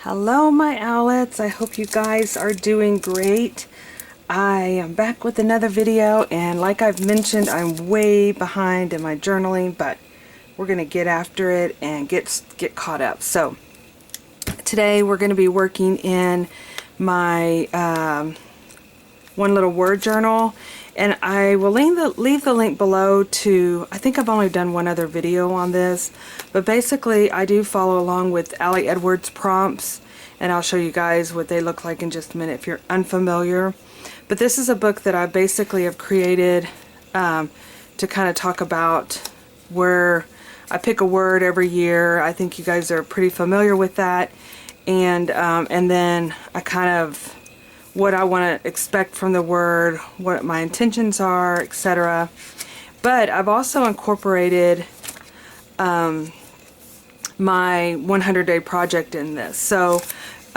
Hello my owlets, I hope you guys are doing great. I am back with another video, and like I've mentioned, I'm way behind in my journaling, but we're gonna get after it and get caught up. So today we're going to be working in my one little word journal, and I will leave the link below to, I think I've only done one other video on this, but basically I do follow along with Allie Edwards prompts, and I'll show you guys what they look like in just a minute if you're unfamiliar. But this is a book that I basically have created to kind of talk about where I pick a word every year. I think you guys are pretty familiar with that, and then I kind of what I want to expect from the word, what my intentions are, etc. But I've also incorporated my 100-day project in this. So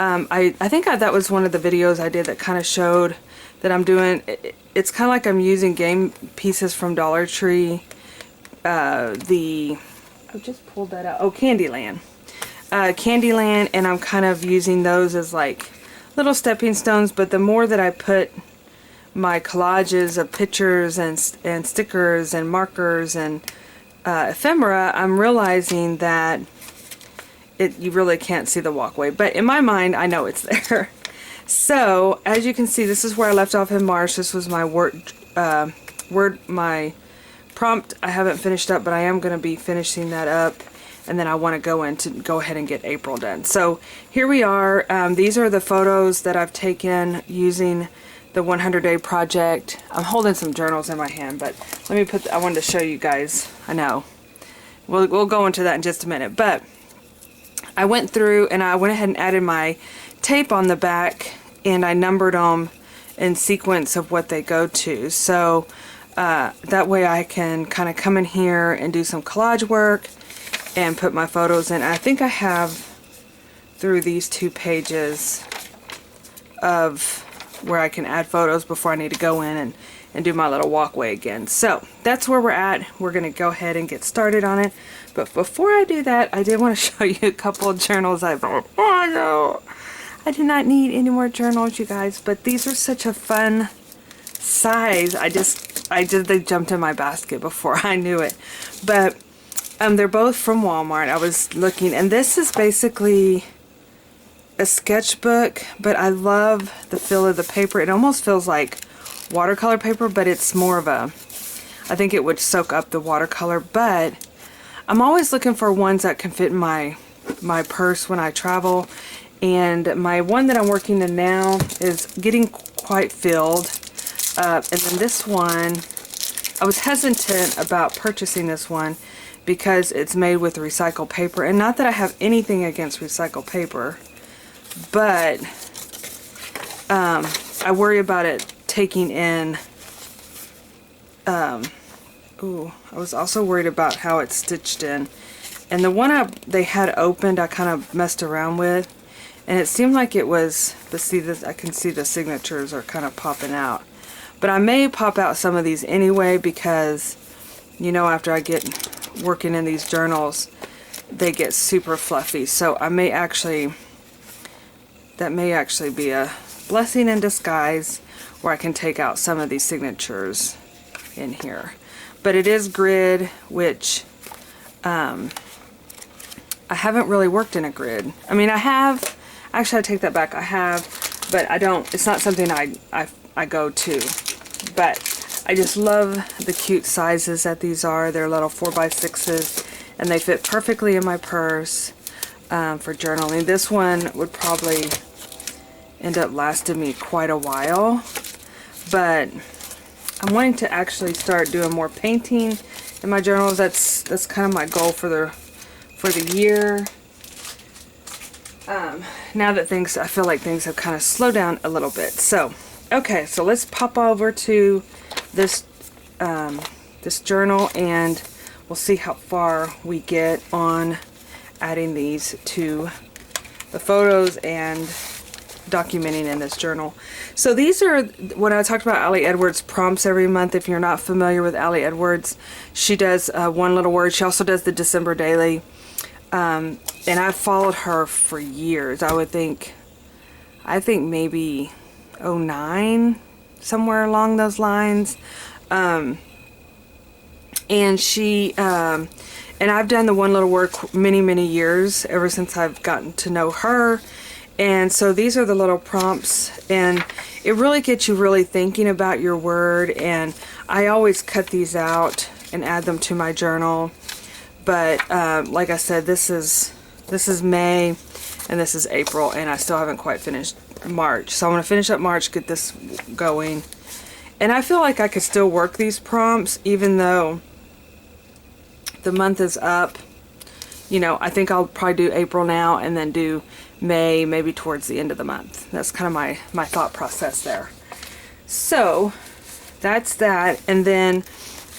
I think that was one of the videos I did that kind of showed that I'm doing, it's kind of like I'm using game pieces from Dollar Tree. I just pulled that out. Oh, Candyland. Candyland, and I'm kind of using those as like little stepping stones, but the more that I put my collages of pictures and stickers and markers and ephemera, I'm realizing that you really can't see the walkway, but in my mind I know it's there. So as you can see, this is where I left off in March. This was my my prompt. I haven't finished up, but I am going to be finishing that up, and then I want to go ahead and get April done. So here we are. These are the photos that I've taken using the 100-day project. I'm holding some journals in my hand, but let me I wanted to show you guys. I know we'll go into that in just a minute, but I went through and I went ahead and added my tape on the back, and I numbered them in sequence of what they go to. So that way I can kind of come in here and do some collage work and put my photos in. I think I have through these 2 pages of where I can add photos before I need to go in and do my little walkway again. So that's where we're at. We're going to go ahead and get started on it. But before I do that, I did want to show you a couple of journals I bought. Oh no! I do not need any more journals, you guys, but these are such a fun size. They jumped in my basket before I knew it. But they're both from Walmart. I was looking, and this is basically a sketchbook, but I love the feel of the paper. It almost feels like watercolor paper, but it's more of a, I think it would soak up the watercolor, but I'm always looking for ones that can fit in my purse when I travel, and my one that I'm working in now is getting quite filled. And then this one, I was hesitant about purchasing this one because it's made with recycled paper, and not that I have anything against recycled paper, but I worry about it taking in, I was also worried about how it's stitched in. And the one they had opened, I kind of messed around with, and it seemed like it was, but see this, I can see the signatures are kind of popping out. But I may pop out some of these anyway, because you know, after I get working in these journals, they get super fluffy. So I may actually, that may actually be a blessing in disguise, where I can take out some of these signatures in here. But it is grid, which I haven't really worked in a grid. I mean, I have, actually I take that back, I have, but I don't, it's not something I go to. But I just love the cute sizes that these are. They're little 4x6s, and they fit perfectly in my purse for journaling. This one would probably end up lasting me quite a while, but I'm wanting to actually start doing more painting in my journals. That's kind of my goal for the year. Now that I feel like things have kind of slowed down a little bit. So okay, so let's pop over to this this journal, and we'll see how far we get on adding these to the photos and documenting in this journal. So these are, when I talked about Allie Edwards prompts every month, if you're not familiar with Allie Edwards, she does one little word. She also does the December daily. And I've followed her for years. I think maybe '09, somewhere along those lines. And she, and I've done the One Little Work many years, ever since I've gotten to know her. And so these are the little prompts, and it really gets you really thinking about your word. And I always cut these out and add them to my journal. But like I said, this is May and this is April, and I still haven't quite finished March. So I'm going to finish up March, get this going. And I feel like I could still work these prompts even though the month is up. You know, I think I'll probably do April now and then do May maybe towards the end of the month. That's kind of my thought process there. So that's that. And then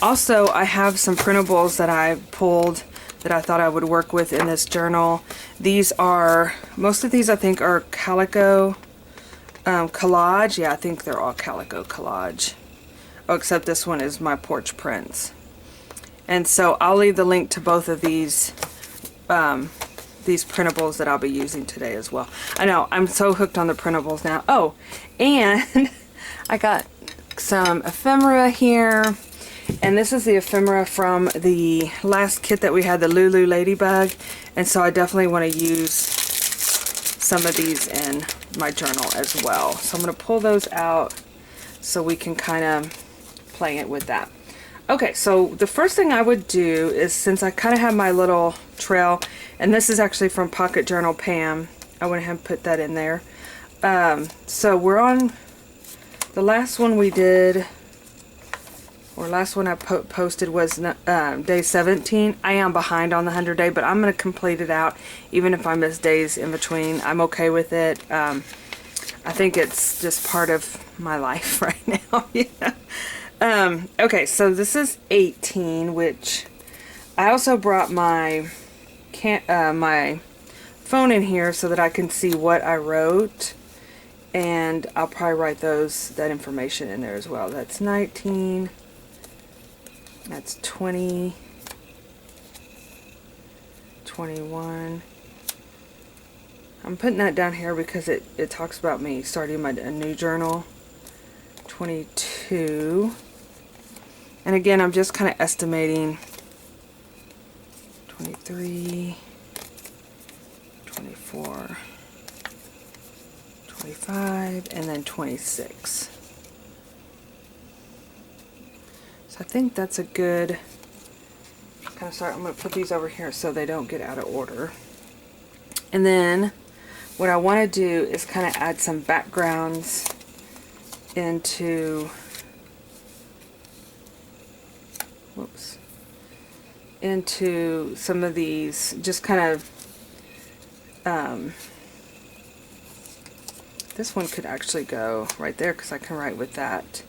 also I have some printables that I pulled that I thought I would work with in this journal. These are, most of these I think are calico collage. Yeah, I think they're all calico collage. Oh, except this one is my porch prints. And so I'll leave the link to both of these printables that I'll be using today as well. I know, I'm so hooked on the printables now. Oh, and I got some ephemera here. And this is the ephemera from the last kit that we had, the Lulu Ladybug. And so I definitely want to use some of these in my journal as well. So I'm going to pull those out so we can kind of play it with that. Okay, so the first thing I would do is, since I kind of have my little trail, and this is actually from Pocket Journal Pam, I went ahead and put that in there. So we're on the last one we did, or last one I posted was day 17. I am behind on the 100 day, but I'm going to complete it out even if I miss days in between. I'm okay with it. I think it's just part of my life right now. Yeah. Okay, so this is 18, which I also brought my my phone in here so that I can see what I wrote, and I'll probably write that information in there as well. That's 19. That's 20, 21. I'm putting that down here because it talks about me starting a new journal. 22. And again, I'm just kind of estimating. 23, 24, 25, and then 26. I think that's a good kind of start. I'm going to put these over here so they don't get out of order. And then what I want to do is kind of add some backgrounds into, into some of these, just kind of, this one could actually go right there because I can write with that.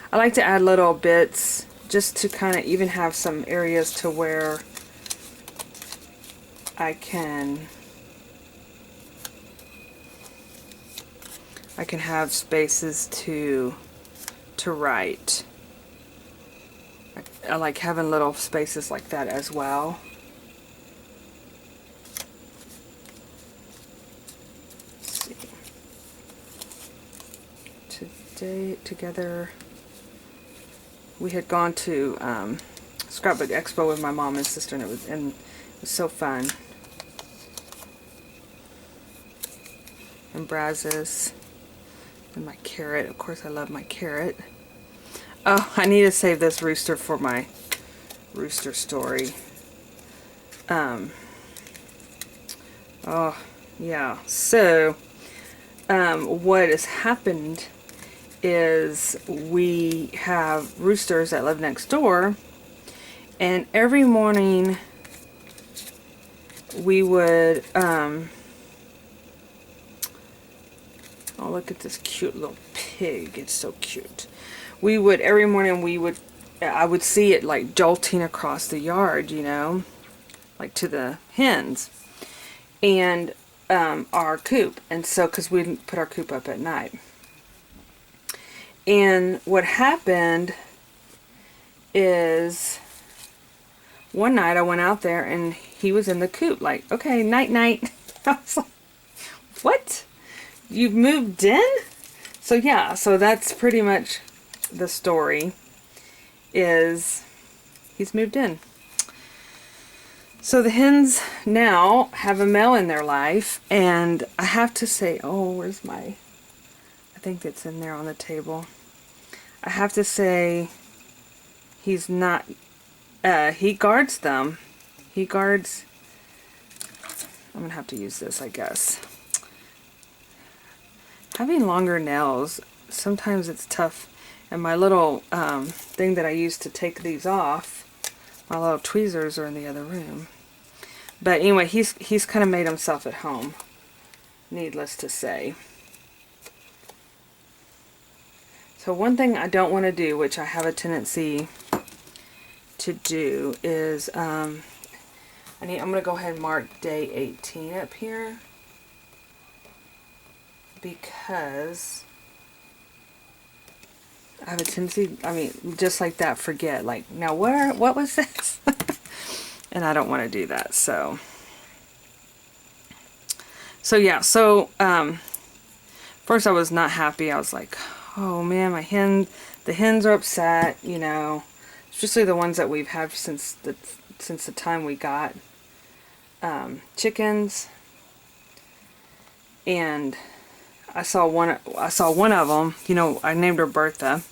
I like to add little bits just to kind of even have some areas to where I can have spaces to write. I like having little spaces like that as well. Let's see. Together. We had gone to Scrapbook Expo with my mom and sister, and it was so fun. And Brazos, and my carrot. Of course, I love my carrot. Oh, I need to save this rooster for my rooster story. Oh, yeah. So, what has happened is we have roosters that live next door, and every morning we would oh, look at this cute little pig, it's so cute. Every morning I would see it like jolting across the yard, you know, like to the hens and our coop. And so, because we didn't put our coop up at night. And what happened is one night I went out there and he was in the coop, like, okay, night night. I was like, what? You've moved in? So yeah, so that's pretty much the story, is he's moved in. So the hens now have a male in their life, and I have to say, oh, where's my, I think it's in there on the table. I have to say, he's not, he guards them. He guards, I'm going to have to use this, I guess. Having longer nails, sometimes it's tough. And my little thing that I use to take these off, my little tweezers are in the other room. But anyway, he's kind of made himself at home, needless to say. So one thing I don't want to do, which I have a tendency to do, is I'm going to go ahead and mark day 18 up here, because I have a tendency, I mean, just like that, forget, like, now what was this? And I don't want to do that, so yeah, so first I was not happy. I was like, oh man, the hens are upset, you know, especially the ones that we've had since the time we got chickens. And I saw one of them, you know, I named her Bertha.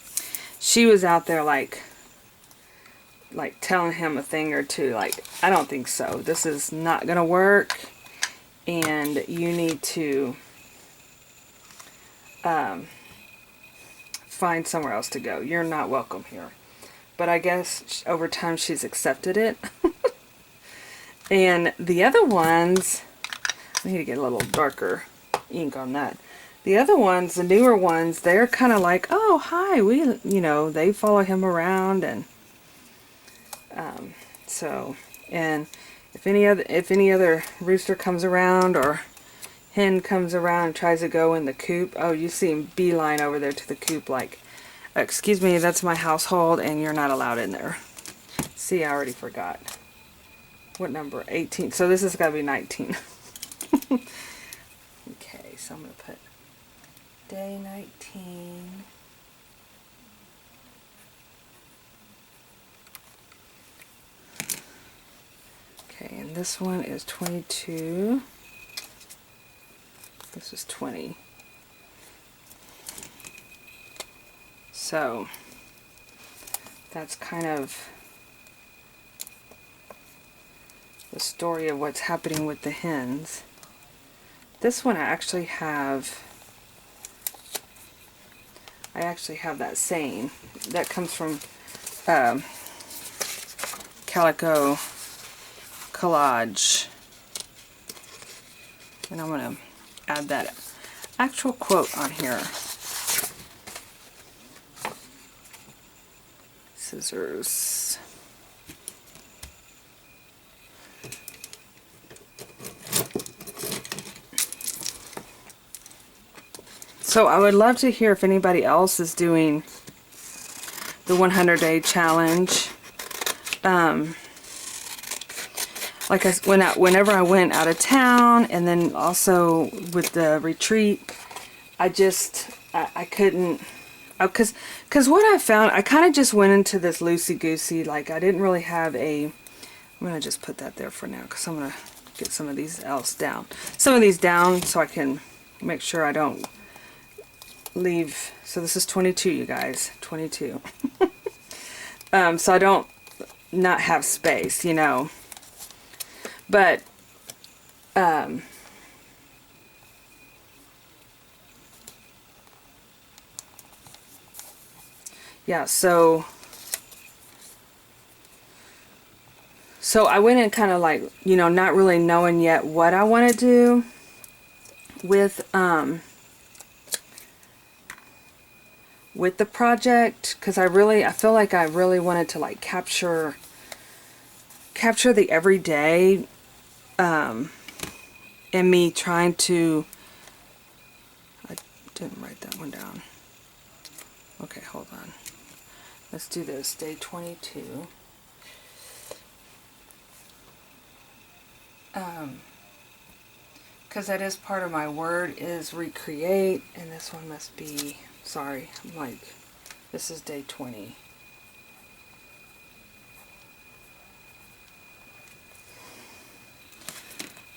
She was out there like telling him a thing or two, like, I don't think so. This is not gonna work, and you need to find somewhere else to go. You're not welcome here. But I guess over time she's accepted it. And the other ones, I need to get a little darker ink on that. The other ones, the newer ones, they're kind of like, oh, hi, you know, they follow him around, and so, and if any other rooster comes around or hen comes around and tries to go in the coop, oh, you see him beeline over there to the coop, like, excuse me, that's my household and you're not allowed in there. See, I already forgot. What number? 18. So this has got to be 19. Okay, so I'm going to put day 19. Okay, and this one is 22. This is 20. So that's kind of the story of what's happening with the hens. This one I actually have that saying that comes from Calico Collage, and I'm going to add that actual quote on here. Scissors. So I would love to hear if anybody else is doing the 100-day challenge. Like whenever I went out of town, and then also with the retreat, I couldn't, because what I found, I kind of just went into this loosey-goosey, like I didn't really have I'm going to just put that there for now, because I'm going to get some of these down so I can make sure I don't leave. So this is 22, you guys, 22. So I don't not have space, you know. But yeah, so I went in kind of like, you know, not really knowing yet what I want to do with the project, because I feel like I really wanted to like capture the everyday, and me trying to, I didn't write that one down. Okay, hold on. Let's do this, day 22. because that is part of my word is recreate, and this one must be, sorry, I'm like, this is day 20.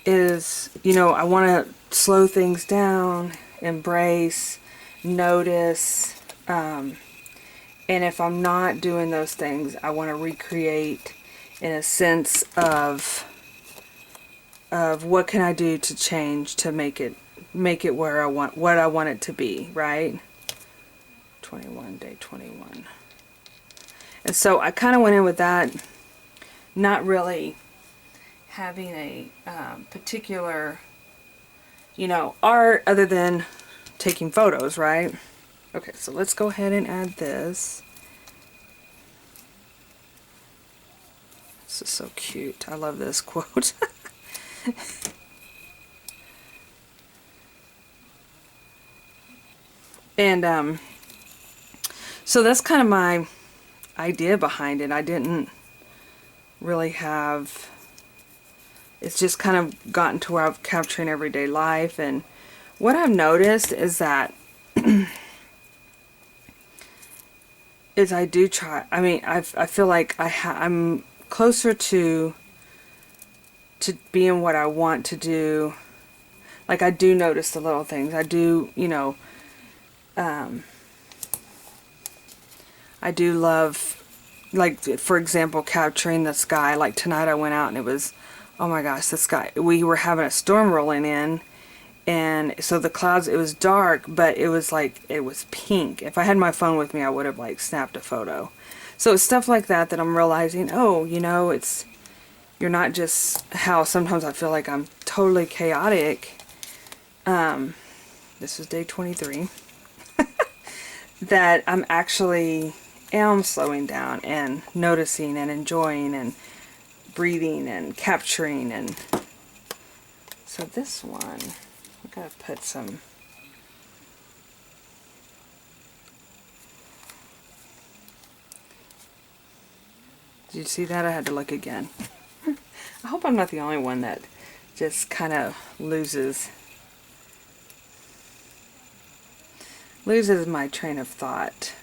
Is, you know, I want to slow things down, embrace, notice, and if I'm not doing those things, I want to recreate in a sense of what can I do to change to make it where I want, what I want it to be, right? 21, day 21. And so I kind of went in with that, not really having a particular, you know, art other than taking photos, right? Okay, so let's go ahead and add this. This is so cute. I love this quote. And so that's kind of my idea behind it. I didn't really have, it's just kind of gotten to where I'm capturing everyday life. And what I've noticed is that is I do try, I mean, I feel like I'm closer to being what I want to do. Like, I do notice the little things. I do, you know, I do love, like, for example, capturing the sky. Like tonight I went out and it was, oh my gosh, the sky, we were having a storm rolling in, and so the clouds, it was dark, but it was like, it was pink. If I had my phone with me, I would have like snapped a photo. So it's stuff like that that I'm realizing, oh, you know, it's, you're not just how sometimes I feel like I'm totally chaotic. This is day 23. That I'm actually am slowing down and noticing and enjoying and breathing and capturing. And so this one, I'm gonna put some, did you see that? I had to look again. I hope I'm not the only one that just kind of loses my train of thought.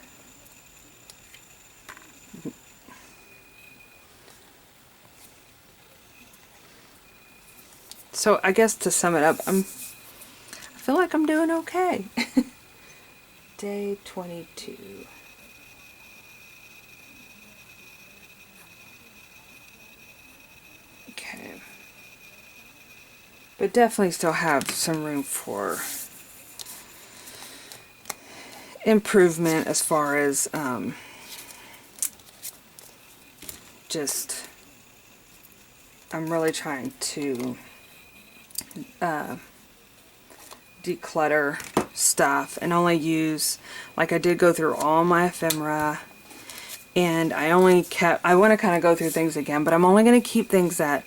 So I guess to sum it up, I feel like I'm doing okay. Day 22. Okay. But definitely still have some room for improvement as far as just, I'm really trying to declutter stuff and only use, like I did go through all my ephemera, and I only kept, I want to kind of go through things again, but I'm only going to keep things that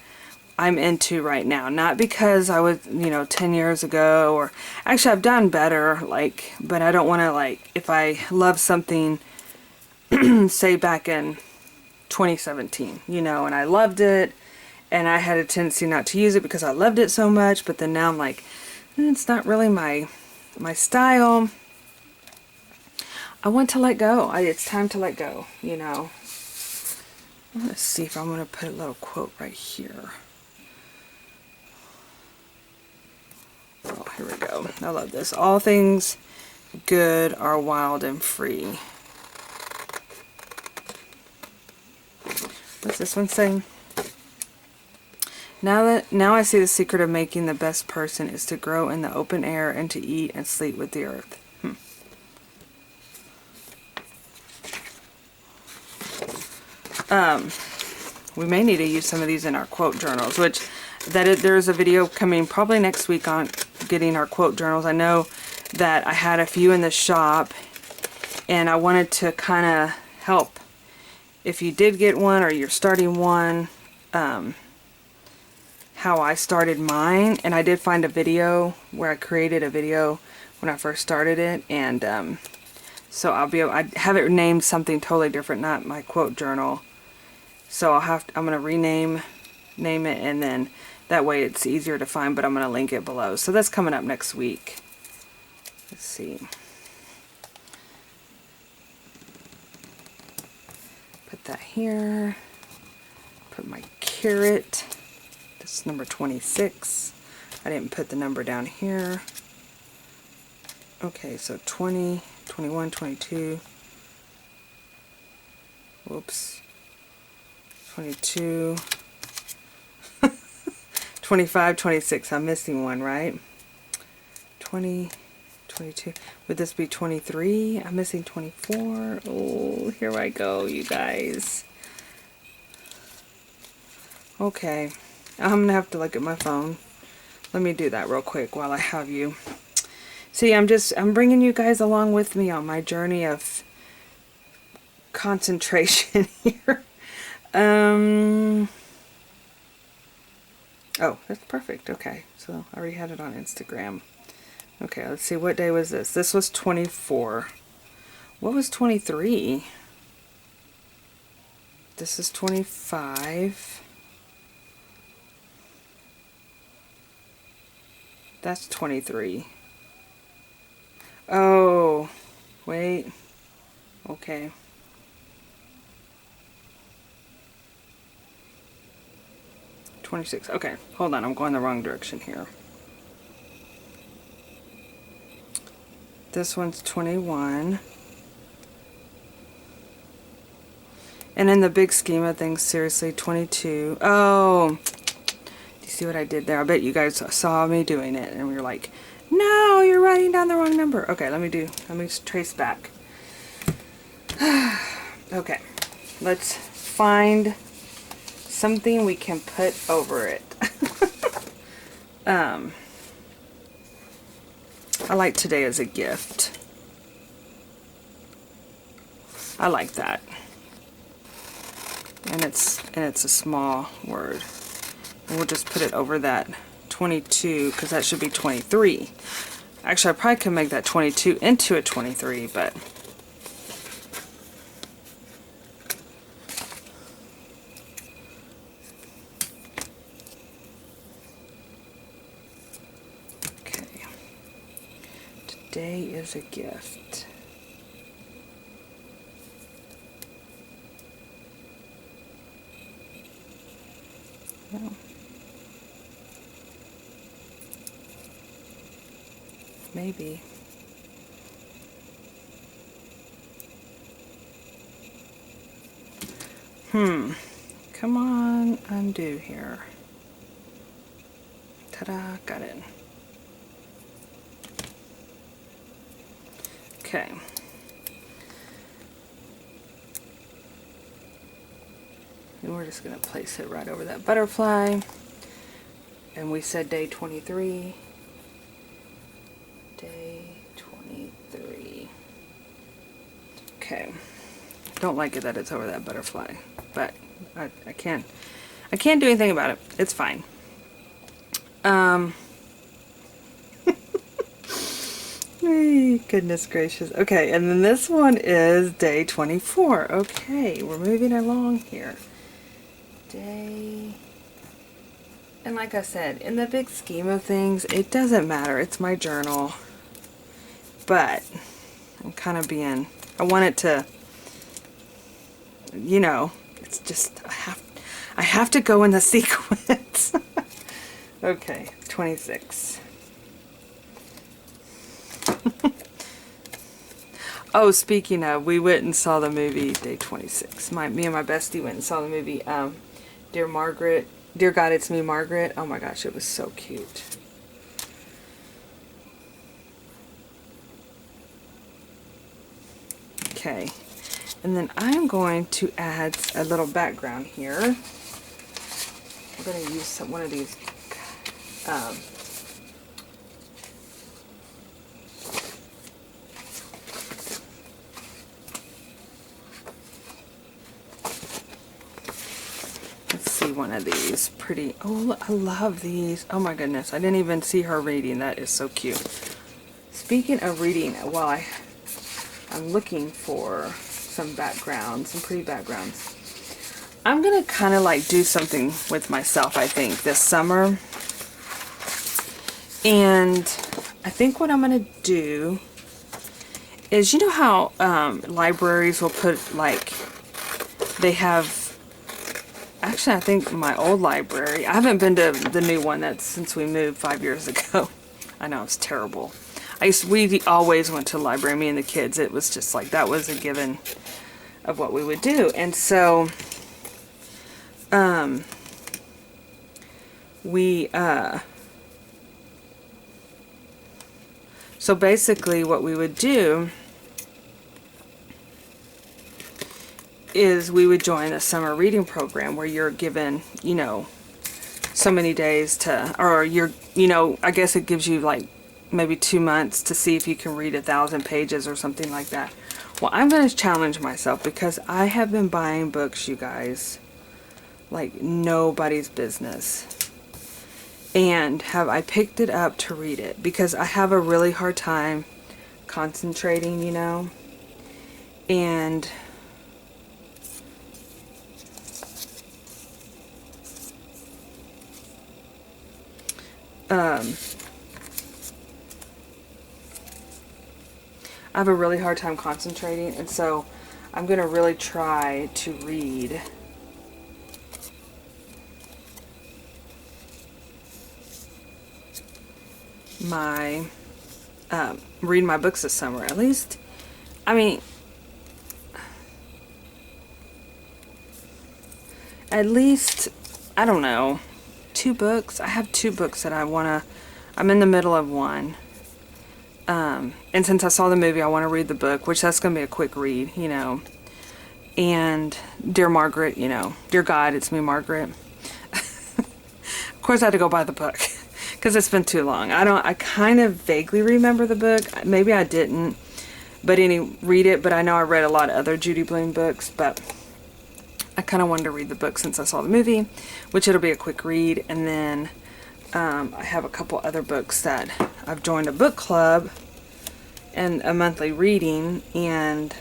I'm into right now. Not because I was, you know, 10 years ago, or actually I've done better, like, but I don't want to, like, if I love something, say back in 2017, you know, and I loved it, and I had a tendency not to use it because I loved it so much, but then now I'm like, it's not really my style. I want to let go. It's time to let go, you know. Let's see if I'm going to put a little quote right here. Oh, here we go. I love this. All things good are wild and free. What's this one saying? Now I see the secret of making the best person is to grow in the open air and to eat and sleep with the earth. We may need to use some of these in our quote journals, which there's a video coming probably next week on getting our quote journals. I know that I had a few in the shop, and I wanted to kind of help if you did get one or you're starting one, how I started mine. And I did find a video where I created a video when I first started it, and so I have it named something totally different, not my quote journal. So I'm gonna name it, and then That way it's easier to find, but I'm going to link it below. So that's coming up next week. Let's see. Put that here. Put my carrot. This is number 26. I didn't put the number down here. Okay, so 20, 21, 22. Whoops. 22. 25, 26. I'm missing one, right? 20, 22. Would this be 23? I'm missing 24. Oh, here I go, you guys. Okay. I'm going to have to look at my phone. Let me do that real quick while I have you. See, I'm bringing you guys along with me on my journey of concentration here. Oh, that's perfect. Okay, so I already had it on Instagram. Okay, let's see, what day was this? This was 24. What was 23? This is 25. That's 23. Oh, wait. Okay. $26. Okay, hold on. I'm going the wrong direction here. This one's 21. And in the big scheme of things, seriously, 22. Oh, do you see what I did there? I bet you guys saw me doing it and we were like, no, you're writing down the wrong number. Okay, let me trace back. Okay, let's find something we can put over it. I like today as a gift. I like that. And it's a small word. And we'll just put it over that 22 because that should be 23. Actually, I probably could make that 22 into a 23, but okay. Today is a gift. No. Maybe. Come on, undo here. Ta-da, got it. Okay. And we're just going to place it right over that butterfly. And we said day 23. Day 23. Okay. Don't like it that it's over that butterfly, but I can't do anything about it. It's fine. Goodness gracious. Okay, and then this one is day 24. Okay, we're moving along here. Day, and like I said, in the big scheme of things, it doesn't matter. It's my journal, but I'm kind of being, I want it to, you know, it's just, I have to go in the sequence. Okay, 26. Oh, speaking of, we went and saw the movie day 26. Me and my bestie went and saw the movie Dear God, It's Me, Margaret. Oh my gosh, it was so cute. Okay, and then I'm going to add a little background here. We're going to use one of these let's see, one of these pretty, oh, I love these. Oh my goodness, I didn't even see her reading. That is so cute. Speaking of reading, while I'm looking for some backgrounds, some pretty backgrounds, I'm gonna kind of like do something with myself, I think, this summer. And I think what I'm gonna do is, you know how libraries will put, like, they have, actually I think my old library, I haven't been to the new one that's since we moved 5 years ago. I know, it's terrible. We always went to the library, me and the kids. It was just like, that was a given of what we would do. And so so basically what we would do is we would join a summer reading program where you're given, you know, so many days to, or you're, you know, I guess it gives you like maybe 2 months to see if you can read 1,000 pages or something like that. Well, I'm going to challenge myself because I have been buying books, you guys, like nobody's business. And I picked it up to read it because I have a really hard time concentrating, you know. And I have a really hard time concentrating, and so I'm going to really try to read my books this summer. At least, I mean, at least, I don't know, 2 books. I have 2 books that I'm in the middle of one. And since I saw the movie, I want to read the book, which that's going to be a quick read, you know. And Dear Margaret, you know, Dear God, it's me, Margaret. Of course I had to go buy the book because it's been too long. I kind of vaguely remember the book. Maybe I didn't, but read it. But I know I read a lot of other Judy Blume books, but I kind of wanted to read the book since I saw the movie, which it'll be a quick read. And then I have a couple other books that I've joined a book club and a monthly reading, and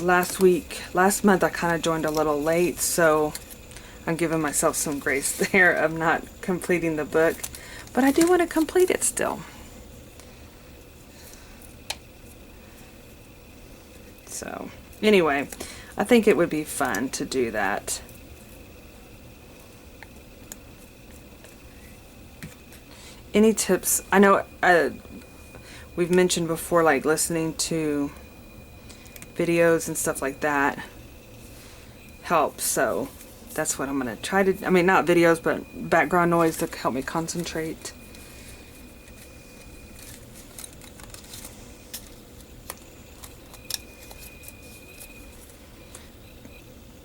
last month I kind of joined a little late, so I'm giving myself some grace there of not completing the book, but I do want to complete it still. So anyway, I think it would be fun to do that. Any tips? I know we've mentioned before, like listening to videos and stuff like that helps, so that's what I'm going to try to, I mean, not videos, but background noise to help me concentrate.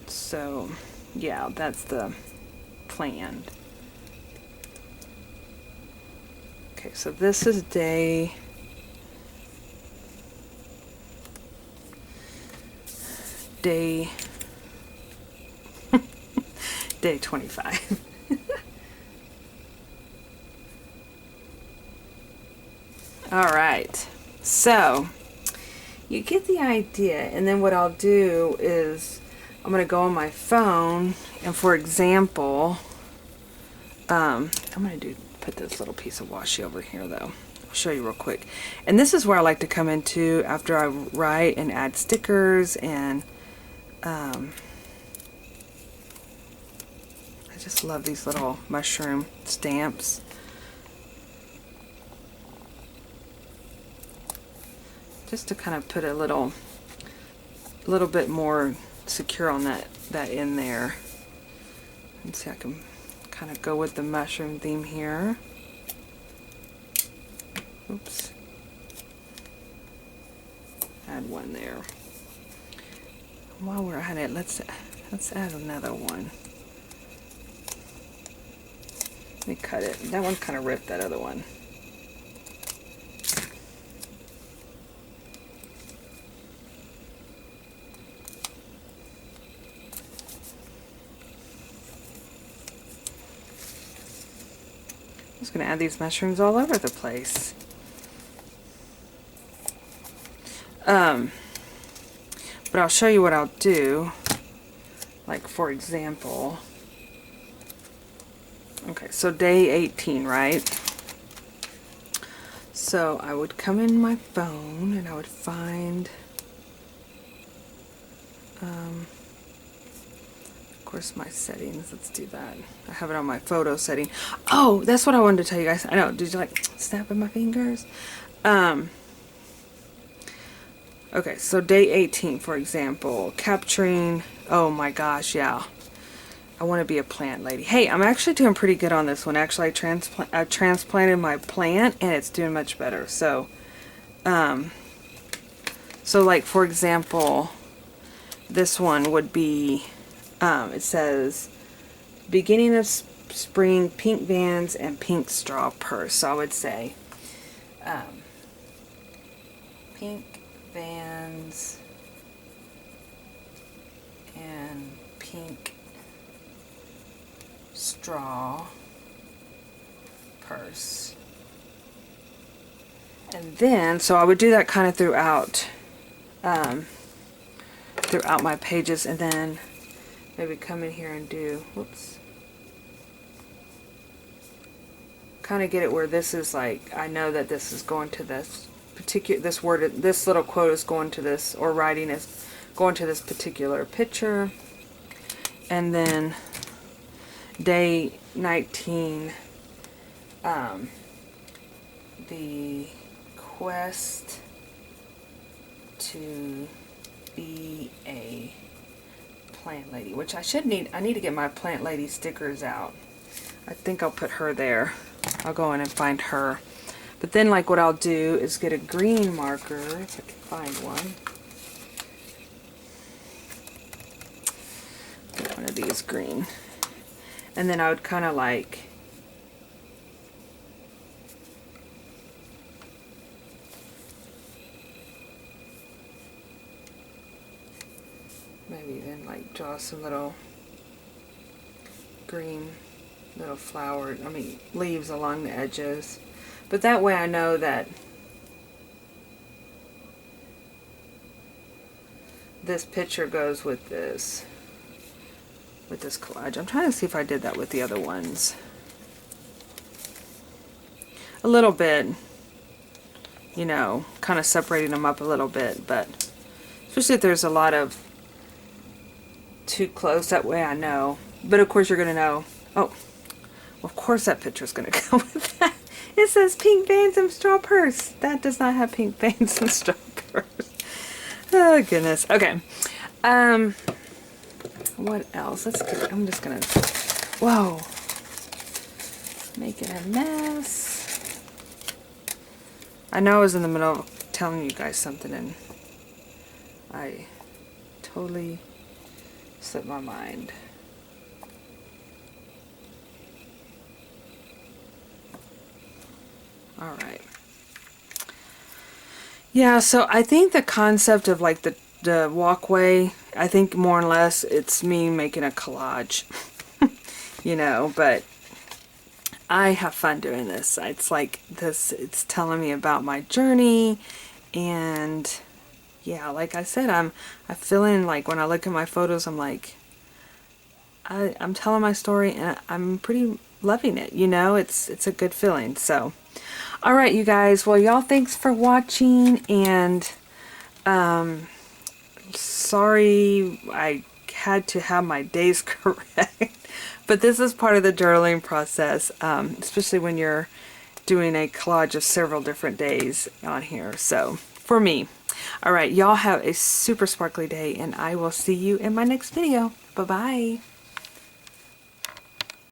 So, yeah, that's the plan. Okay, so this is day 25. All right, so you get the idea, and then what I'll do is I'm going to go on my phone, and for example, I'm going to put this little piece of washi over here though. I'll show you real quick. And this is where I like to come into after I write and add stickers, and I just love these little mushroom stamps. Just to kind of put a little bit more secure on that in there. Let's see, I can kind of go with the mushroom theme here. Oops. Add one there. While we're at it, let's add another one. Let me cut it. That one kind of ripped that other one. I'm just going to add these mushrooms all over the place. But I'll show you what I'll do. like for example, okay, so day 18, right? So I would come in my phone and I would find, of course, my settings. Let's do that. I have it on my photo setting. Oh, that's what I wanted to tell you guys. I know. Did you like snapping my fingers? Okay, so day 18, for example, capturing. Oh my gosh, yeah. I want to be a plant lady. Hey, I'm actually doing pretty good on this one. Actually, I transplanted my plant and it's doing much better. So, like for example, this one would be, it says, beginning of spring, pink vans and pink straw purse. So I would say, pink vans and pink straw purse. And then, so I would do that kind of throughout my pages, and then maybe come in here and do, whoops, kind of get it where this is like, I know that this is going to this particular, this word, this little quote is going to this, or writing is going to this particular picture. And then day 19, the quest to be a plant lady, which I need to get my plant lady stickers out. I think I'll put her there. I'll go in and find her. But then like what I'll do is get a green marker, if I can find one. Get one of these green. And then I would kind of like maybe then like draw some little green little flower, leaves along the edges. But that way I know that this picture goes with this collage. I'm trying to see if I did that with the other ones. A little bit, you know, kind of separating them up a little bit, but especially if there's a lot of too close, that way I know. But of course you're going to know, oh, of course that picture's going to go with that. It says pink vans and straw purse. That does not have pink vans and straw purse. Oh goodness. Okay. What else? I'm just gonna, whoa, making a mess. I know I was in the middle of telling you guys something and I totally slipped my mind. All right. Yeah, so I think the concept of like the walkway, I think more or less it's me making a collage, you know, but I have fun doing this. It's like this, it's telling me about my journey, and yeah, like I said, I'm feeling like when I look at my photos, I'm like, I'm telling my story and I'm pretty loving it, you know, it's a good feeling. So alright you guys, well y'all, thanks for watching, and sorry I had to have my days correct, but this is part of the journaling process, especially when you're doing a collage of several different days on here, so for me. Alright, y'all have a super sparkly day, and I will see you in my next video. Bye-bye.